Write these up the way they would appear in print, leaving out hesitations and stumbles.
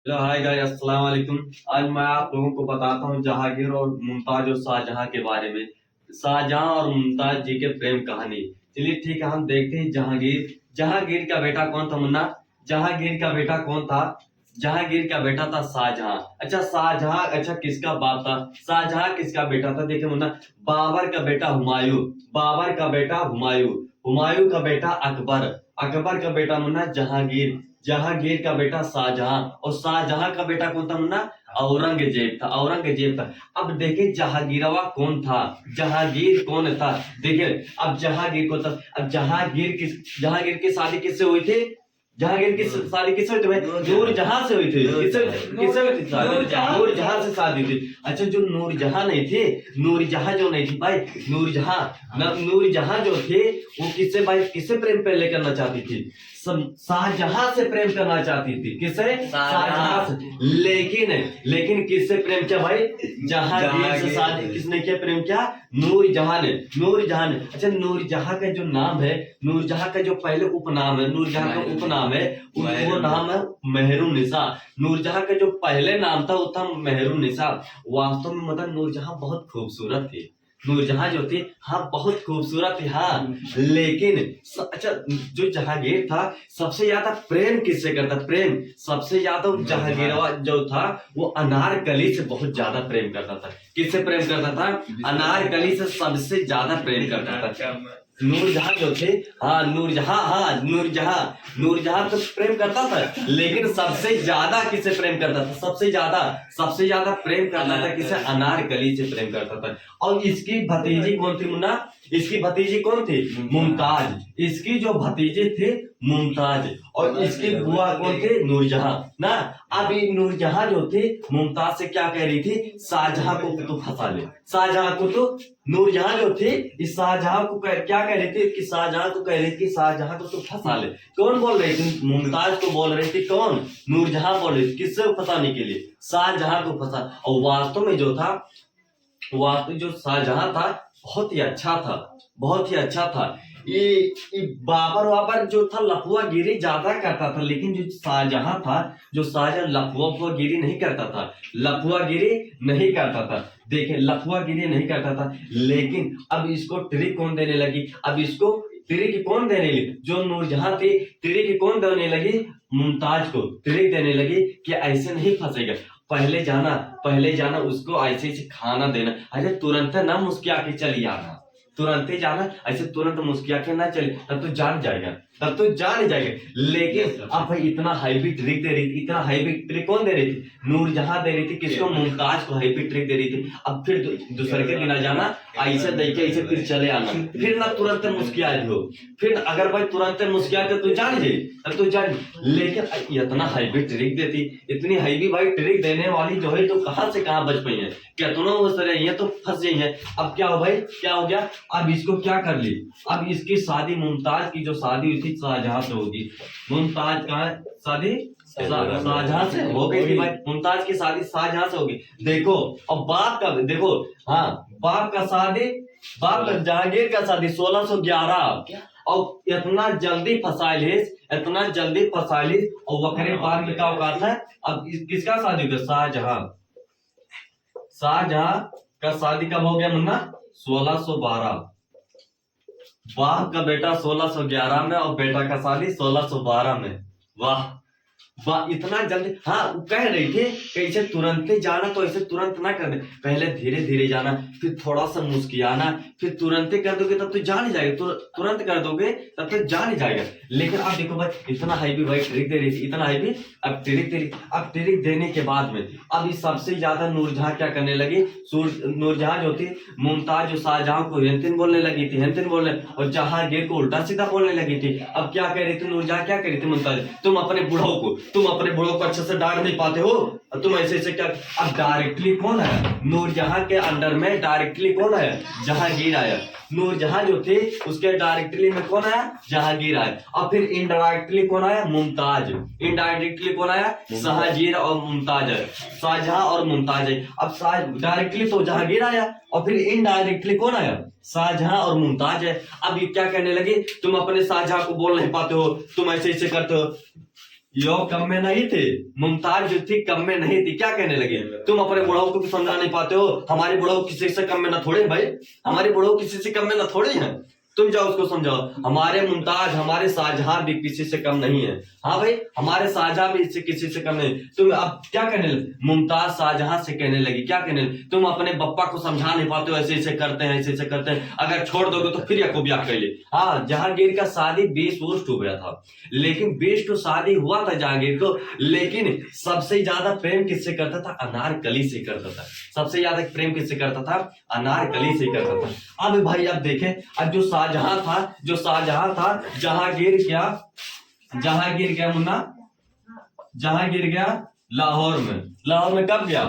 Hello hi guys, अस्सलाम वालेकुम। आज मैं आप लोगों को बताता हूँ जहांगीर और मुमताज और शाहजहां के बारे में। शाहजहां और मुमताज जी के प्रेम कहानी। चलिए ठीक है, हम देखते हैं जहांगीर। जहांगीर का बेटा कौन था मुन्ना? जहांगीर का बेटा कौन था? जहांगीर का बेटा था शाहजहां। अच्छा शाहजहां, अच्छा किसका बाप था? शाहजहां किसका बेटा था? देखिए मुन्ना, बाबर का बेटा हुमायूं। बाबर का बेटा हुमायूं। हुमायूं का बेटा अकबर। अकबर का बेटा मुन्ना जहांगीर। जहांगीर का बेटा शाहजहां। और शाहजहां का बेटा कौन था मुन्ना? औरंगजेब था। औरंगजेब था। अब देखिए जहांगीरवा कौन था? जहांगीर कौन था? देखिए अब जहांगीर को था। अब जहांगीर की शादी किससे हुई थी? जहांगीर की शादी किससे हुई थी भाई? नूरजहां से हुई थी। किससे हुई थी शादी? नूरजहां से शादी हुई थी। अच्छा जो नूरजहां नहीं थी, नूरजहां जो नहीं थी भाई, नूरजहां जो थे वो किससे भाई, किससे प्रेम पहले करना चाहती थी? शाहजहां से प्रेम करना चाहती थी। किससे? शाहजहां से। लेकिन किससे प्रेम किया भाई? जहांगीर से शादी किसने किया, प्रेम किया? नूरजहां ने। नूरजहां ने। अच्छा नूरजहां का जो नाम है, नूरजहां का जो पहले उपनाम है, नूरजहां का उपनाम है, वो नाम है मेहरुन्निसा। नूरजहां का जो पहले नाम था वो था मेहरुन्निसा। वास्तव में मतलब नूरजहां बहुत खूबसूरत थी। नूरजहां जो थी हाँ बहुत खूबसूरत थी हाँ। लेकिन अच्छा जो जहांगीर था सबसे ज्यादा प्रेम किससे करता? प्रेम सबसे ज्यादा जहांगीरवा जो था वो अनारकली से बहुत ज्यादा प्रेम करता था। किससे प्रेम करता था? अनारकली से सबसे ज्यादा प्रेम करता था। नूरजहां जो थे नूरजहां तो प्रेम करता था, लेकिन सबसे ज्यादा किससे प्रेम करता था? सबसे ज्यादा प्रेम करता था किससे? अनारकली से प्रेम करता था। और इसकी भतीजी कौन थी मुन्ना? इसकी भतीजी कौन थी? मुमताज। इसकी जो भतीजे थे मुमताज, और इसकी बुआ कौन थे? नूरजहां ना। अभी नूरजहां जो थी मुमताज से क्या कह रही थी? शाहजहां को तो फंसा ले। शाहजहां को तो नूरजहां जो थी इस शाहजहां को क्या कह रही थी कि शाहजहां को कह रही थी शाहजहां को तो फंसा ले। कौन बोल रही थी? मुमताज को बोल रही थी। कौन? नूरजहां बोल रही थी। किससे फंसाने के लिए? शाहजहां को फंसा। और वास्तव में जो था, वास्तव जो शाहजहां था बहुत ही अच्छा था, बहुत ही अच्छा था। ये बाबर जो था लफुआगिरी ज्यादा करता था, लेकिन जो शाहजहां था, जो शाहजहां लफुआगिरी नहीं करता था। लफुआगिरी नहीं करता था। देखिए लफुआगिरी नहीं करता था, लेकिन अब इसको ट्रिक कौन देने लगी? अब इसको ट्रिक कौन देने लगी? जो नूरजहां थी ट्रिक कौन देने लगी? मुमताज को ट्रिक देने लगी कि ऐसे नहीं फंसेगा। पहले जाना उसको ऐसे ऐसे खाना देना। अरे तुरंत ना मुस्किया के चली आना, तुरंत ही जाना, ऐसे तुरंत मुस्किया के ना चले, तब तो जान जाएगा, तब तो जान जाएगा। लेकिन अब भाई इतना हैवी ट्रिक दे रही थी, इतना हैवी ट्रिक कौन दे रही थी? नूरजहां दे रही थी। किसको? मुमताज को हैवी ट्रिक दे रही थी। अब फिर दूसरे के दिन आ जाना, ऐसे देखे ऐसे फिर चले आना, फिर ना तुरंत मुस्किया हो। फिर अगर भाई तुरंत मुस्किया के तो जान जाए, तब तो जान। लेकिन इतना हैवी ट्रिक देती, इतनी हैवी भाई ट्रिक देने वाली जो है तो कहां से कहां बच पाई है, कितनों ये तो फंस गई है। अब क्या हो भाई, क्या हो गया? अब इसको क्या कर ली? अब इसकी शादी, मुमताज की जो शादी हुई थी शाहजहां से होगी। मुमताज का शादी शाहजहां से हो गई थी भाई। मुमताज की शादी शाहजहां से होगी। देखो और बाप का देखो, हाँ बाप का जहांगीर का शादी 1611। और इतना जल्दी फसाइलिस, इतना जल्दी फसाइलिस, और वक्रे बाद में क्या औकात है? अब किसका शादी हुआ? शाहजहां का शादी कब हो गया मुन्ना? 1612। बाप का बेटा 1611 में और बेटा का शादी 1612 में। वाह वाह, इतना जल्दी। हाँ वो कह रही थी कि ऐसे तुरंत ही जाना, तो ऐसे तुरंत ना कर दे, पहले धीरे धीरे जाना, फिर थोड़ा सा मुस्कियाना, फिर तुरंत ही कर दोगे तब तो जान ही जाएगा। तुरंत कर दोगे तब तो जान ही जाएगा। लेकिन अब देखो भाई इतना हैवी भाई ट्रिक दे रही थी, इतना हैवी। अब ट्रिक दे रही, अब ट्रिक देने के बाद में अब इस सबसे ज्यादा नूरजहां क्या करने लगी? नूरजहां जो थी, मुमताज जो शाहजहां को हेंतिन बोलने लगी थी, हेंतिन बोलने, और जहांगीर को उल्टा सीधा बोलने लगी थी। अब क्या कह रही थी नूरजहां? क्या कह रही थी मुमताज? तुम अपने बुढ़ो को अच्छे से डांट नहीं पाते हो, तुम ऐसे क्या? अब डायरेक्टली कौन है? नूरजहां के अंडर में डायरेक्टली कौन है? जहांगीर आया। नूरजहां जो थे उसके डायरेक्टली में कौन आया? जहांगीर आया। और फिर इनडायरेक्टली कौन आया? मुमताज। इनडायरेक्टली कौन आया? शाहजहां और मुमताज है, शाहजहां और मुमताज है। अब डायरेक्टली तो जहांगीर आया, और फिर इनडायरेक्टली कौन आया? शाहजहां और मुमताज है। अब ये क्या कहने लगे? तुम अपने शाहजहां को बोल नहीं पाते हो, तुम ऐसे ऐसे करते हो। यो कम में नहीं थे, मुमताज जो थी कम में नहीं थी। क्या कहने लगे, तुम अपने बुढ़ाओं को समझा नहीं पाते हो, हमारी बुढ़ाओ किसी से कम में ना थोड़े भाई, हमारी बुढ़ाओ किसी से कम में ना थोड़े हैं, तुम जाओ उसको समझाओ। हमारे मुमताज हमारे शाहजहां भी किसी से कम नहीं है। हाँ भाई, हमारे शाहजहां भी इससे किसी से कम नहीं। तुम अब क्या कहने लगे, मुमताज शाहजहां से कहने लगी, क्या कहने लगी, तुम अपने बप्पा को समझा नहीं पाते हो, ऐसे ऐसे करते हैं, ऐसे ऐसे करते हैं, अगर छोड़ दोगे तो फिर याकूब ब्याह कर ले। हाँ, जहांगीर का शादी 20 वर्ष हो गया था, लेकिन 20 तो शादी हुआ था जहांगीर को, लेकिन सबसे ज्यादा प्रेम किससे करता था, अनारकली से करता था। सबसे ज्यादा प्रेम किससे करता था, अनारकली से करता था। अब भाई अब देखें, अब जो शाहजहां था, जहांगीर गया मुन्ना, जहांगीर गया लाहौर में कब गया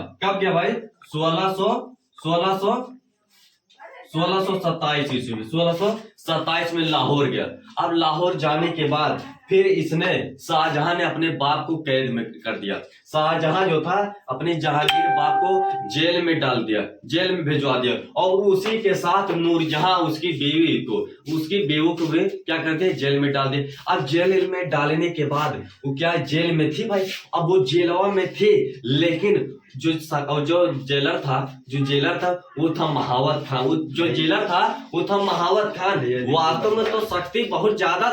भाई, 1627 ईस्वी में, 1627 में लाहौर गया। अब लाहौर जाने के बाद फिर इसने, शाहजहां ने अपने बाप को कैद में कर दिया। शाहजहां जो था अपने जहांगीर बाप को जेल में डाल दिया, जेल में भिजवा दिया, और उसी के साथ नूरजहां उसकी बीवी को भी क्या करते, जेल में डाल दिया। अब जेल में डालने के बाद वो क्या जेल में थी भाई, अब वो जेलवा में थी, लेकिन जो जेलर था वो था महावत खान। वो था महावत खान। वास्तव में तो शक्ति बहुत ज्यादा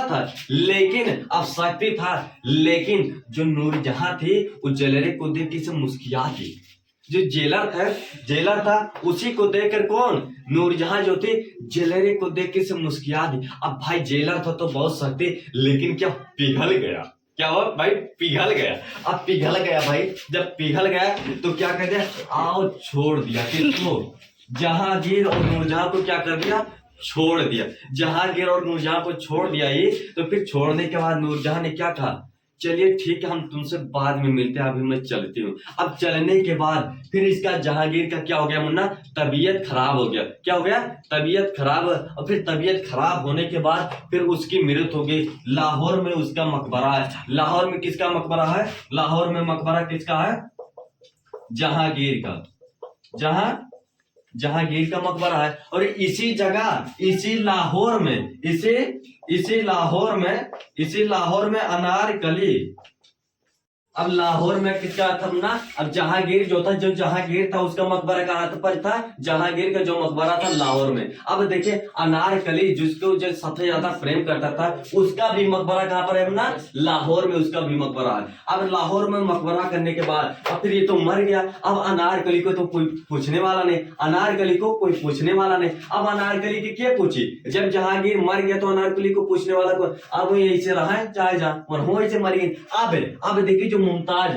था, लेकिन अब शक्ति था, लेकिन जो नूरजहां थी वो जेलर को देख के से मुस्कुराती। जो जेलर था उसी को देखकर कौन, नूरजहां जो थी जेलर को देख के से मुस्कुराती। अब भाई जेलर था तो बहुत शक्ति, लेकिन क्या पिघल गया, क्या हुआ भाई, पिघल गया। अब पिघल गया भाई, जब पिघल गया तो क्या कहते हैं, आओ छोड़ दिया। किसको, जहांगीर और नूरजहां को क्या कर दिया, छोड़ दिया। जहांगीर और नूरजहां को छोड़ दिया ये, तो फिर छोड़ने के बाद नूरजहां ने क्या कहा, चलिए ठीक है, हम तुमसे बाद में मिलते हैं, अभी मैं चलती हूँ। अब चलने के बाद फिर इसका जहांगीर का क्या हो गया मुन्ना, तबीयत खराब हो गया। क्या हो गया, तबीयत खराब। और फिर तबीयत खराब होने के बाद फिर उसकी मृत्यु हो गई। लाहौर में उसका मकबरा है। लाहौर में किसका मकबरा है, लाहौर में मकबरा किसका है, जहांगीर का, जहांगीर का मकबरा है। और इसी जगह, इसी लाहौर में अनारकली। अब लाहौर में किसका था ना, अब जहांगीर जो जहांगीर था उसका मकबरा कहाँ पर था, जहांगीर का जो मकबरा था लाहौर में। अब देखिए अनारकली जिसको जो सबसे ज्यादा प्रेम करता था, उसका भी मकबरा कहाँ पर है ना, लाहौर में उसका भी मकबरा है। अब लाहौर में मकबरा करने के बाद अब फिर ये तो मर गया। अब अनारकली को तो कोई पूछने वाला नहीं, अब अनारकली की क्या पूछी, जब जहांगीर मर गया तो अनारकली को पूछने वाला को, अब यही से रहा है चाहे जहाँ और हो ऐसे मर गई। अब देखिए जो मुमताज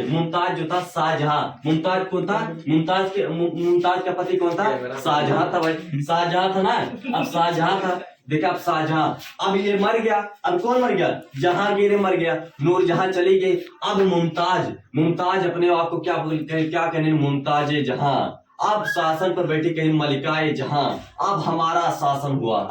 जो था शाहजहां, मुमताज कौन था, मुमताज का पति कौन था, शाहजहां था भाई, शाहजहां था ना। अब शाहजहां था, देखा अब शाहजहां, अब ये मर गया। अब कौन मर गया, जहांगीर मर गया, नूरजहां चली गई। अब मुमताज अपने आप को क्या कहने, मुमताज जहां, अब शासन पर बैठी कहीं मलिकाए जहां, अब हमारा शासन हुआ,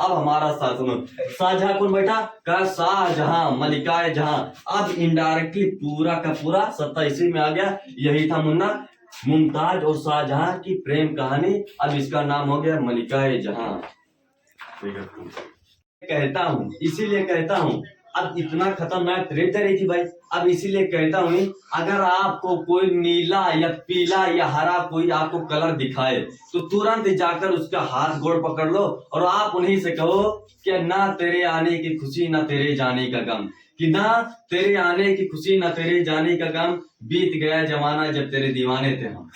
शाहजहां कौन बैठा, कहा शाहजहां, मलिकाए जहां। अब इनडायरेक्टली पूरा का पूरा 27 में आ गया। यही था मुन्ना मुमताज और शाहजहां की प्रेम कहानी। अब इसका नाम हो गया मलिकाए जहां। इसीलिए कहता हूँ अब इतना खतरनाक ट्रेड रही थी भाई। अब इसीलिए कहता हूँ, अगर आपको कोई नीला या पीला या हरा कोई आपको कलर दिखाए तो तुरंत जाकर उसका हाथ गोड़ पकड़ लो और आप उन्हीं से कहो कि ना तेरे आने की खुशी ना तेरे जाने का गम, कि ना तेरे आने की खुशी ना तेरे जाने का गम, बीत गया जमाना जब तेरे दीवाने थे हम।